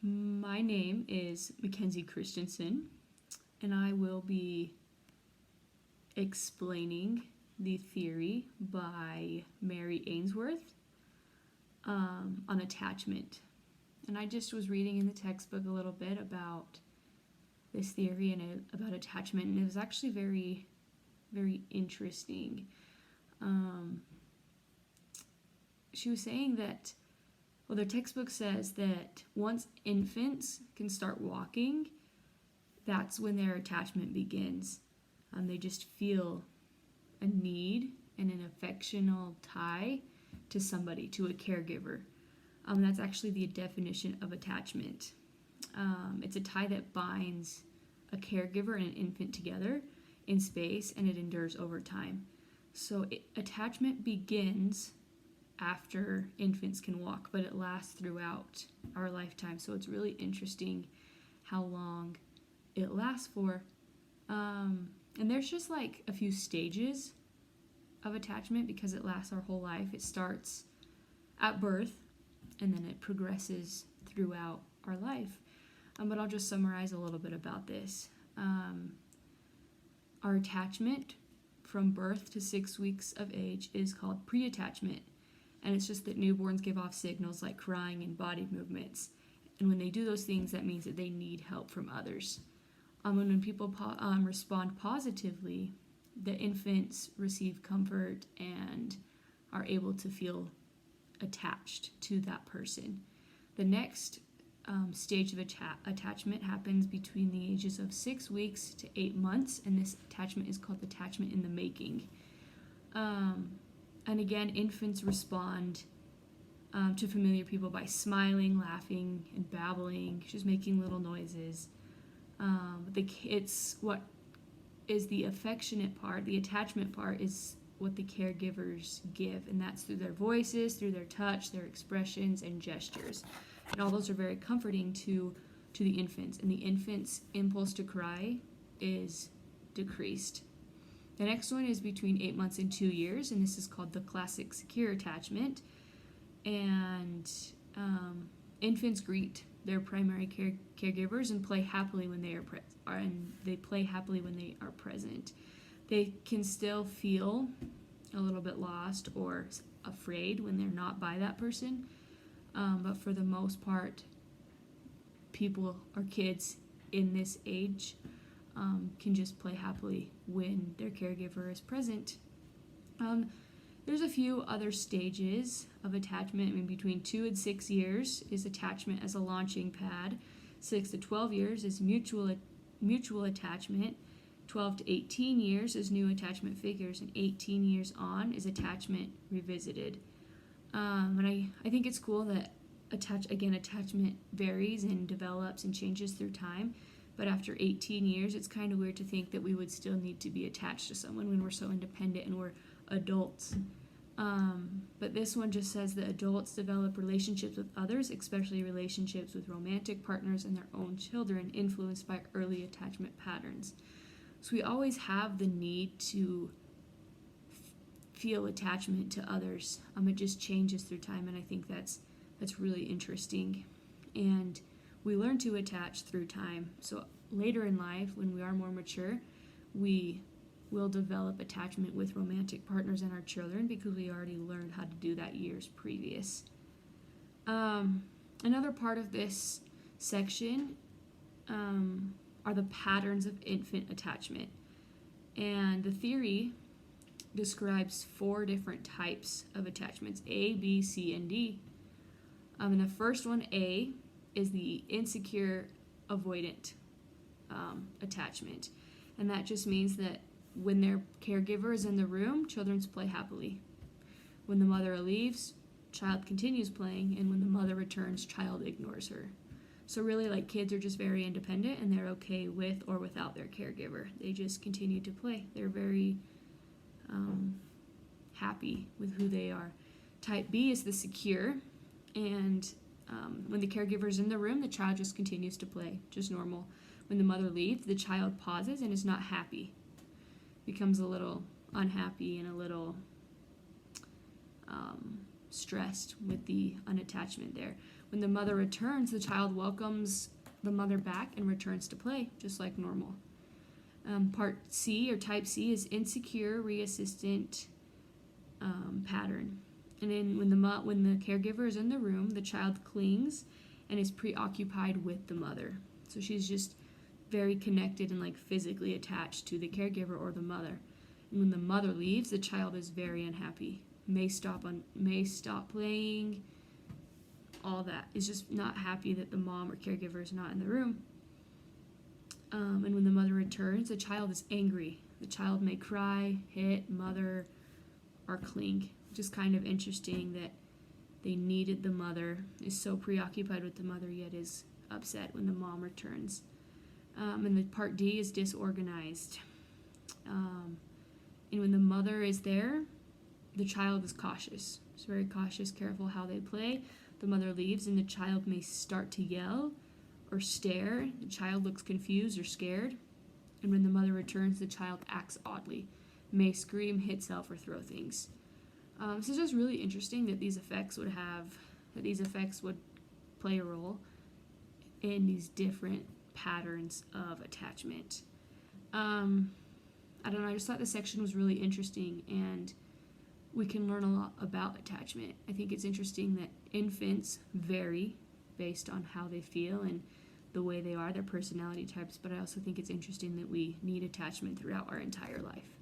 My name is Mackenzie Christensen, and I will be explaining the theory by Mary Ainsworth on attachment. And I just was reading in the textbook a little bit about this theory and about attachment, and it was actually very, very interesting. She was saying that, well, their textbook says that once infants can start walking, that's when their attachment begins. They just feel a need and an affectional tie to somebody, to a caregiver. That's actually the definition of attachment. It's a tie that binds a caregiver and an infant together in space, and it endures over time. So attachment begins after infants can walk, but it lasts throughout our lifetime. So it's really interesting how long it lasts for. And there's just like a few stages of attachment because it lasts our whole life. It starts at birth and then it progresses throughout our life. But I'll just summarize a little bit about this. Our attachment from birth to 6 weeks of age is called pre-attachment. And it's just that newborns give off signals like crying and body movements. And when they do those things, that means that they need help from others. When people respond positively, the infants receive comfort and are able to feel attached to that person. The next stage of attachment happens between the ages of 6 weeks to 8 months, and this attachment is called attachment in the making. And again, infants respond to familiar people by smiling, laughing, and babbling, just making little noises. It's what is the affectionate part, the attachment part is what the caregivers give, and that's through their voices, through their touch, their expressions, and gestures. And all those are very comforting to the infants, and the infant's impulse to cry is decreased. The next one is between 8 months and 2 years, and this is called the classic secure attachment. And infants greet their primary caregivers and play happily when they are present. They can still feel a little bit lost or afraid when they're not by that person, but for the most part, people or kids in this age can just play happily when their caregiver is present. There's a few other stages of attachment. I mean, between 2 and 6 years is attachment as a launching pad. 6 to 12 years is mutual attachment. 12 to 18 years is new attachment figures, and 18 years on is attachment revisited. And I think it's cool that attachment varies and develops and changes through time. But after 18 years, it's kind of weird to think that we would still need to be attached to someone when we're so independent and we're adults. But this one just says that adults develop relationships with others, especially relationships with romantic partners and their own children, influenced by early attachment patterns. So we always have the need to feel attachment to others. It just changes through time, and I think that's really interesting. And we learn to attach through time. So later in life, when we are more mature, we will develop attachment with romantic partners and our children because we already learned how to do that years previous. Another part of this section are the patterns of infant attachment. And the theory describes 4 different types of attachments: A, B, C, and D. And the first one, A, is the insecure avoidant attachment. And that just means that when their caregiver is in the room, children play happily. When the mother leaves, child continues playing, and when the mother returns, child ignores her. So really, like, kids are just very independent, and they're okay with or without their caregiver. They just continue to play. They're very happy with who they are. Type B is the secure, and when the caregiver is in the room, the child just continues to play, just normal. When the mother leaves, the child pauses and is not happy, becomes a little unhappy and a little stressed with the unattachment there. When the mother returns, the child welcomes the mother back and returns to play, just like normal. Part C, or type C, is insecure reassistant pattern. And then when the caregiver is in the room, the child clings and is preoccupied with the mother. So she's just very connected and like physically attached to the caregiver or the mother. And when the mother leaves, the child is very unhappy. May stop playing. All that is just not happy that the mom or caregiver is not in the room. And when the mother returns, the child is angry. The child may cry, hit, mother, or cling. Which is kind of interesting that they needed the mother, is so preoccupied with the mother, yet is upset when the mom returns. And the part D is disorganized. And when the mother is there, the child is cautious. It's very cautious, careful how they play. The mother leaves and the child may start to yell or stare. The child looks confused or scared. And when the mother returns, the child acts oddly, may scream, hit self, or throw things. So it's just really interesting that these effects would play a role in these different patterns of attachment. I don't know, I just thought this section was really interesting, and we can learn a lot about attachment. I think it's interesting that infants vary based on how they feel and the way they are, their personality types, but I also think it's interesting that we need attachment throughout our entire life.